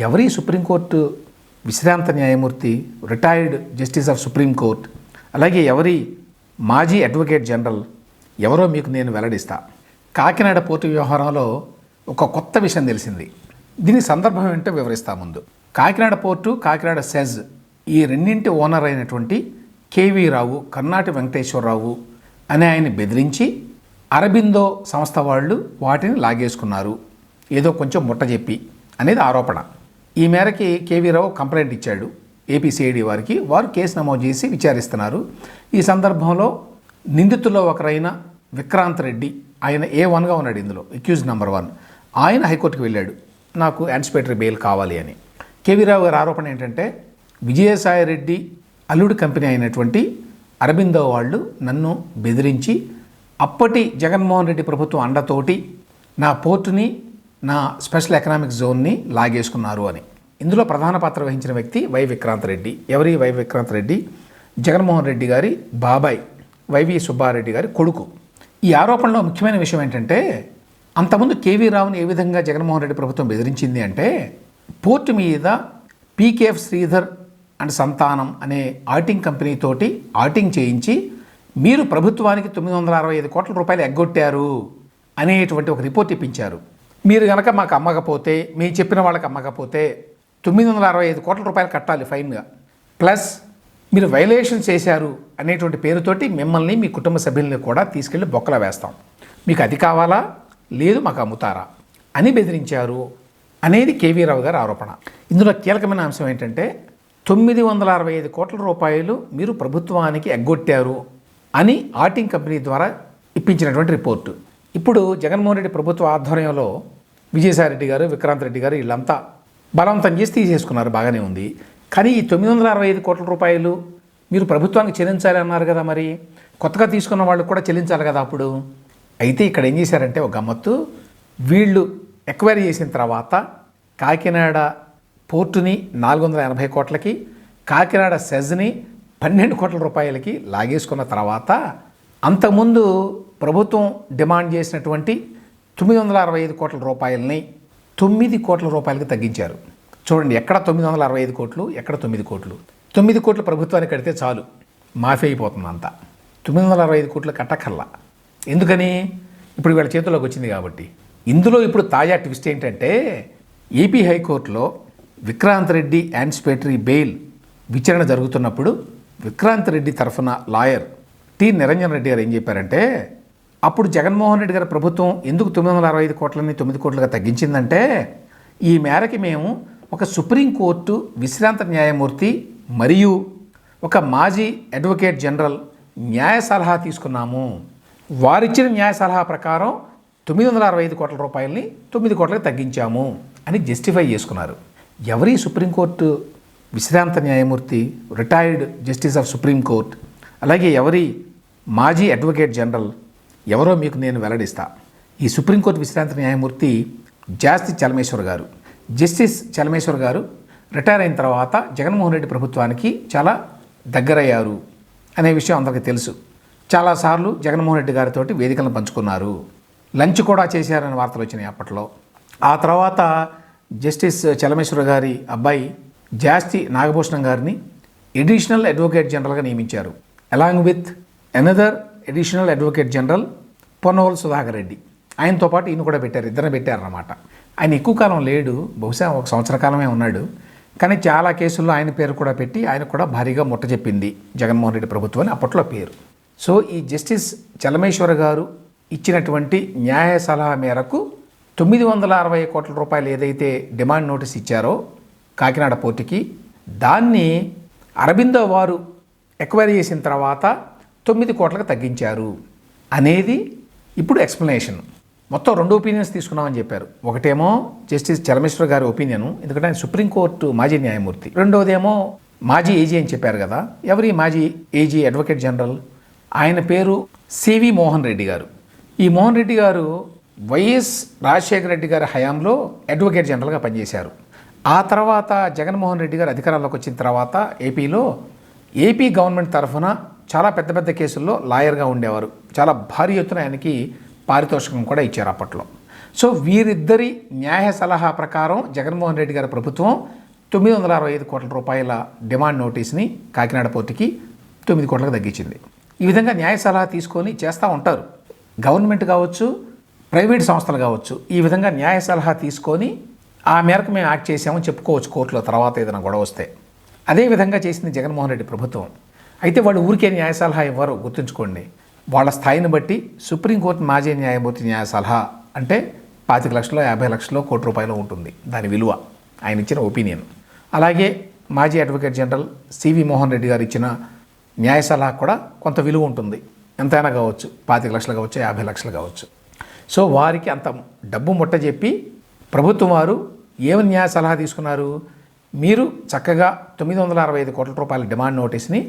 ఎవరి సుప్రీంకోర్టు విశ్రాంత న్యాయమూర్తి, రిటైర్డ్ జస్టిస్ ఆఫ్ సుప్రీంకోర్ట్, అలాగే ఎవరి మాజీ అడ్వకేట్ జనరల్ ఎవరో మీకు నేను వెల్లడిస్తా. కాకినాడ పోర్టు వ్యవహారంలో ఒక కొత్త విషయం తెలిసింది. దీని సందర్భం ఏంటో వివరిస్తా. ముందు కాకినాడ పోర్టు, కాకినాడ సెజ్ ఈ రెండింటి ఓనర్ అయినటువంటి కేవీ రావు, కర్నాటి వెంకటేశ్వరరావు అనే ఆయన్ని బెదిరించి అరబిందో సంస్థ వాళ్ళు వాటిని లాగేసుకున్నారు, ఏదో కొంచెం ముట్ట చెప్పి అనేది ఆరోపణ. ఈ మేరకి కేవీ రావు కంప్లైంట్ ఇచ్చాడు ఏపీసీఐడి వారికి. వారు కేసు నమోదు చేసి విచారిస్తున్నారు. ఈ సందర్భంలో నిందితుల్లో ఒకరైన విక్రాంత్ రెడ్డి, ఆయన A1గా ఉన్నాడు ఇందులో, అక్యూజ్ నెంబర్ 1. ఆయన హైకోర్టుకు వెళ్ళాడు, నాకు యాంటిసిపేటరీ బెయిల్ కావాలి అని. కేవీ రావు గారి ఆరోపణ ఏంటంటే, విజయసాయి రెడ్డి అల్లుడి కంపెనీ అయినటువంటి అరబిందో వాళ్ళు నన్ను బెదిరించి అప్పటి జగన్మోహన్ రెడ్డి ప్రభుత్వం అండతోటి నా పోర్టుని, నా స్పెషల్ ఎకనామిక్ జోన్ని లాగేసుకున్నారు అని. ఇందులో ప్రధాన పాత్ర వహించిన వ్యక్తి వై విక్రాంత్ రెడ్డి. ఎవరి వై విక్రాంత్ రెడ్డి? జగన్మోహన్ రెడ్డి గారి బాబాయ్ వైవి సుబ్బారెడ్డి గారి కొడుకు. ఈ ఆరోపణలో ముఖ్యమైన విషయం ఏంటంటే, అంతకుముందు కేవీ రావుని ఏ విధంగా జగన్మోహన్ రెడ్డి ప్రభుత్వం బెదిరించింది అంటే, పోర్టు మీద పీకేఎఫ్ శ్రీధర్ అండ్ సంతానం అనే ఆడిటింగ్ కంపెనీతోటి ఆడిటింగ్ చేయించి మీరు ప్రభుత్వానికి 965 కోట్ల రూపాయలు ఎగ్గొట్టారు అనేటువంటి ఒక రిపోర్ట్ ఇప్పించారు. మీరు కనుక మాకు అమ్మకపోతే, మీరు చెప్పిన వాళ్ళకి అమ్మకపోతే 965 కోట్ల రూపాయలు కట్టాలి ఫైన్గా, ప్లస్ మీరు వైలేషన్ చేశారు అనేటువంటి పేరుతోటి మిమ్మల్ని, మీ కుటుంబ సభ్యుల్ని కూడా తీసుకెళ్ళి బొక్కలా వేస్తాం, మీకు అది కావాలా, లేదు మాకు అమ్ముతారా అని బెదిరించారు అనేది కేవీ రావు గారి ఆరోపణ. ఇందులో కీలకమైన అంశం ఏంటంటే, 965 కోట్ల రూపాయలు మీరు ప్రభుత్వానికి ఎగ్గొట్టారు అని ఆడిటింగ్ కంపెనీ ద్వారా ఇప్పించినటువంటి రిపోర్టు. ఇప్పుడు జగన్మోహన్ రెడ్డి ప్రభుత్వ ఆధ్వర్యంలో విజయసాయి రెడ్డి గారు, విక్రాంత్ రెడ్డి గారు వీళ్ళంతా బలవంతం చేసి తీసేసుకున్నారు, బాగానే ఉంది. కానీ ఈ 965 కోట్ల రూపాయలు మీరు ప్రభుత్వానికి చెల్లించాలి అన్నారు కదా, మరి కొత్తగా తీసుకున్న వాళ్ళు కూడా చెల్లించాలి కదా అప్పుడు. అయితే ఇక్కడ ఏం చేశారంటే ఒక గమ్మత్తు, వీళ్ళు ఎక్వైరీ చేసిన తర్వాత కాకినాడ పోర్టుని 480 కోట్లకి, కాకినాడ సెజ్ని 12 కోట్ల రూపాయలకి లాగేసుకున్న తర్వాత అంతకుముందు ప్రభుత్వం డిమాండ్ చేసినటువంటి 965 కోట్ల రూపాయలని 9 కోట్ల రూపాయలకి తగ్గించారు. చూడండి, ఎక్కడ 965 కోట్లు, ఎక్కడ 9 కోట్లు. 9 కోట్లు ప్రభుత్వానికి కడితే చాలు, మాఫీ అయిపోతుంది అంతా. 965 కోట్లు కట్టకల్లా. ఎందుకని? ఇప్పుడు వీళ్ళ చేతుల్లోకి వచ్చింది కాబట్టి. ఇందులో ఇప్పుడు తాజా ట్విస్ట్ ఏంటంటే, ఏపీ హైకోర్టులో విక్రాంత్ రెడ్డి యాంటిసిపేటరీ బెయిల్ విచారణ జరుగుతున్నప్పుడు విక్రాంత్ రెడ్డి తరఫున లాయర్ టి నిరంజన్ రెడ్డి గారు ఏం చెప్పారంటే, అప్పుడు జగన్మోహన్ రెడ్డి గారి ప్రభుత్వం ఎందుకు 965 కోట్లని 9 కోట్లుగా తగ్గించిందంటే, ఈ మేరకి మేము ఒక సుప్రీంకోర్టు విశ్రాంత న్యాయమూర్తి మరియు ఒక మాజీ అడ్వకేట్ జనరల్ న్యాయ సలహా తీసుకున్నాము. వారిచ్చిన న్యాయ సలహా ప్రకారం 965 కోట్ల రూపాయలని 9 కోట్లకి తగ్గించాము అని జస్టిఫై చేసుకున్నారు. ఎవరి సుప్రీంకోర్టు విశ్రాంత న్యాయమూర్తి, రిటైర్డ్ జస్టిస్ ఆఫ్ సుప్రీంకోర్ట్, అలాగే ఎవరి మాజీ అడ్వకేట్ జనరల్ ఎవరో మీకు నేను వెల్లడిస్తా. ఈ సుప్రీంకోర్టు విశ్రాంత న్యాయమూర్తి జాస్తి చలమేశ్వర్ గారు. జస్టిస్ చలమేశ్వర్ గారు రిటైర్ అయిన తర్వాత జగన్మోహన్ రెడ్డి ప్రభుత్వానికి చాలా దగ్గరయ్యారు అనే విషయం అందరికీ తెలుసు. చాలాసార్లు జగన్మోహన్ రెడ్డి గారితో వేదికలను పంచుకున్నారు, లంచ్ కూడా చేశారని వార్తలు వచ్చినాయి అప్పట్లో. ఆ తర్వాత జస్టిస్ చలమేశ్వర గారి అబ్బాయి జాస్తి నాగభూషణం గారిని ఎడిషనల్ అడ్వకేట్ జనరల్గా నియమించారు, along with another additional advocate general Ponnavolu Sudhakar Reddy. ఆయనతో పాటు ఈయన కూడా పెట్టారు, ఇద్దరు పెట్టారన్నమాట. ఆయన ఎక్కువ కాలం లేడు, బహుశా 1 సంవత్సర కాలమే ఉన్నాడు. కానీ చాలా కేసుల్లో ఆయన పేరు కూడా పెట్టి ఆయన కూడా భారీగా ముట్ట చెప్పింది జగన్మోహన్ రెడ్డి ప్రభుత్వం అని అప్పట్లో పేరు. సో ఈ జస్టిస్ చలమేశ్వర గారు ఇచ్చినటువంటి న్యాయ సలహా మేరకు 960 కోట్ల రూపాయలు ఏదైతే డిమాండ్ నోటీస్ ఇచ్చారో కాకినాడ పోర్టుకి, దాన్ని అరబిందో వారు ఎక్వైరీ చేసిన తర్వాత 9 కోట్లకు తగ్గించారు అనేది ఇప్పుడు ఎక్స్ప్లెనేషన్. మొత్తం 2 ఒపీనియన్స్ తీసుకున్నామని చెప్పారు. ఒకటేమో జస్టిస్ చలమేశ్వర గారి ఒపీనియన్, ఎందుకంటే ఆయన సుప్రీంకోర్టు మాజీ న్యాయమూర్తి. రెండోదేమో మాజీ ఏజీ అని చెప్పారు కదా, ఎవరి మాజీ ఏజీ అడ్వకేట్ జనరల్? ఆయన పేరు సివి మోహన్ రెడ్డి గారు. ఈ మోహన్ రెడ్డి గారు వైఎస్ రాజశేఖర రెడ్డి గారి హయాంలో అడ్వకేట్ జనరల్గా పనిచేశారు. ఆ తర్వాత జగన్మోహన్ రెడ్డి గారు అధికారంలోకి వచ్చిన తర్వాత ఏపీలో ఏపీ గవర్నమెంట్ తరఫున చాలా పెద్ద పెద్ద కేసుల్లో లాయర్గా ఉండేవారు. చాలా భారీ ఎత్తున ఆయనకి పారితోషికం కూడా ఇచ్చారు అప్పట్లో. సో వీరిద్దరి న్యాయ సలహా ప్రకారం జగన్మోహన్ రెడ్డి గారి ప్రభుత్వం 965 కోట్ల రూపాయల డిమాండ్ నోటీస్ని కాకినాడ పోర్టుకి 9 కోట్లకు తగ్గించింది. ఈ విధంగా న్యాయ సలహా తీసుకొని చేస్తూ ఉంటారు. గవర్నమెంట్ కావచ్చు, ప్రైవేట్ సంస్థలు కావచ్చు, ఈ విధంగా న్యాయ సలహా తీసుకొని ఆ మేరకు మేము యాక్ట్ చేసామని చెప్పుకోవచ్చు కోర్టులో తర్వాత ఏదైనా గొడవ వస్తే. అదే విధంగా చేసింది జగన్మోహన్ రెడ్డి ప్రభుత్వం. అయితే వాళ్ళు ఊరికే న్యాయ సలహా ఇవ్వరు, గుర్తుంచుకోండి. వాళ్ళ స్థాయిని బట్టి సుప్రీంకోర్టు మాజీ న్యాయమూర్తి న్యాయ సలహా అంటే 25 లక్షలు, 50 లక్షలు, కోటి రూపాయలు ఉంటుంది దాని విలువ, ఆయన ఇచ్చిన ఒపీనియన్. అలాగే మాజీ అడ్వకేట్ జనరల్ సివి మోహన్ రెడ్డి గారు ఇచ్చిన న్యాయ సలహా కూడా కొంత విలువ ఉంటుంది. ఎంతైనా కావచ్చు, 25 లక్షలు కావచ్చు, 50 లక్షలు కావచ్చు. సో వారికి అంత డబ్బు ముట్ట చెప్పి ప్రభుత్వం వారు ఏమని న్యాయ సలహా తీసుకున్నారు, మీరు చక్కగా 965 కోట్ల రూపాయల డిమాండ్ నోటీస్ని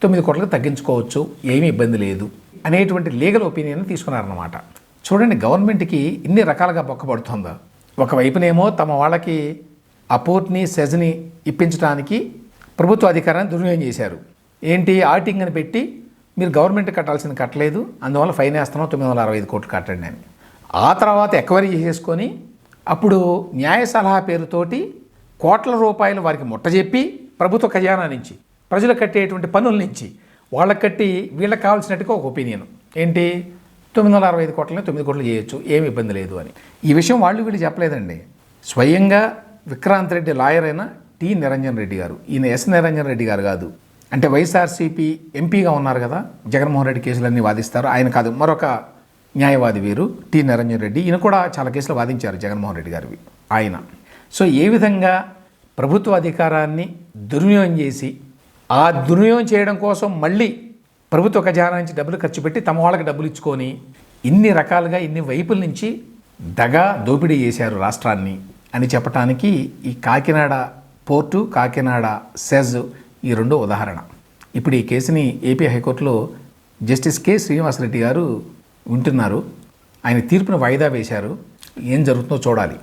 9 కోట్లకు తగ్గించుకోవచ్చు, ఏమీ ఇబ్బంది లేదు అనేటువంటి లీగల్ ఒపీనియన్ తీసుకున్నారన్నమాట. చూడండి, గవర్నమెంట్కి ఇన్ని రకాలుగా బొక్కబడుతుందో. ఒకవైపునేమో తమ వాళ్ళకి ఆ పోర్ట్ని, సెజ్ని ఇప్పించడానికి ప్రభుత్వ అధికారాన్ని దుర్వినియోగం చేశారు. ఏంటి, ఆడిటింగ్ అని పెట్టి మీరు గవర్నమెంట్ కట్టాల్సింది కట్టలేదు, అందువల్ల ఫైన్ వేస్తున్నాం 965 కోట్లు కట్టండి అని. ఆ తర్వాత ఎక్వైరీ చేసేసుకొని అప్పుడు న్యాయ సలహా పేరుతోటి కోట్ల రూపాయలు వారికి ముట్టజెప్పి ప్రభుత్వ ఖజానా నుంచి, ప్రజలు కట్టేటువంటి పన్నుల నుంచి వాళ్ళకి కట్టి వీళ్ళకి కావాల్సినట్టుగా ఒక ఒపీనియన్ ఏంటి, 965 కోట్లని 9 కోట్లు చేయొచ్చు, ఏమి ఇబ్బంది లేదు అని. ఈ విషయం వీళ్ళు చెప్పలేదండి. స్వయంగా విక్రాంత్ రెడ్డి లాయర్ అయిన టి నిరంజన్ రెడ్డి గారు, ఈయన ఎస్ నిరంజన్ రెడ్డి గారు కాదు, అంటే వైఎస్ఆర్సీపీ ఎంపీగా ఉన్నారు కదా, జగన్మోహన్ రెడ్డి కేసులన్నీ వాదిస్తారు, ఆయన కాదు, మరొక న్యాయవాది వీరు టి నిరంజన్ రెడ్డి. ఈయన కూడా చాలా కేసులు వాదించారు జగన్మోహన్ రెడ్డి గారివి ఆయన. సో ఏ విధంగా ప్రభుత్వ అధికారాన్ని దుర్వినియోగం చేసి, ఆ దుర్వినియోగం చేయడం కోసం మళ్ళీ ప్రభుత్వ ఖజానా నుంచి డబ్బులు ఖర్చు పెట్టి తమ వాళ్ళకి డబ్బులు ఇచ్చుకొని ఇన్ని రకాలుగా ఇన్ని వైపుల నుంచి దగా దోపిడీ చేశారు రాష్ట్రాన్ని అని చెప్పడానికి ఈ కాకినాడ పోర్టు, కాకినాడ సెజ్ ఈ రెండో ఉదాహరణ. ఇప్పుడు ఈ కేసుని ఏపీ హైకోర్టులో జస్టిస్ కె శ్రీనివాసరెడ్డి గారు వింటున్నారు. ఆయన తీర్పును వాయిదా వేశారు. ఏం జరుగుతుందో చూడాలి.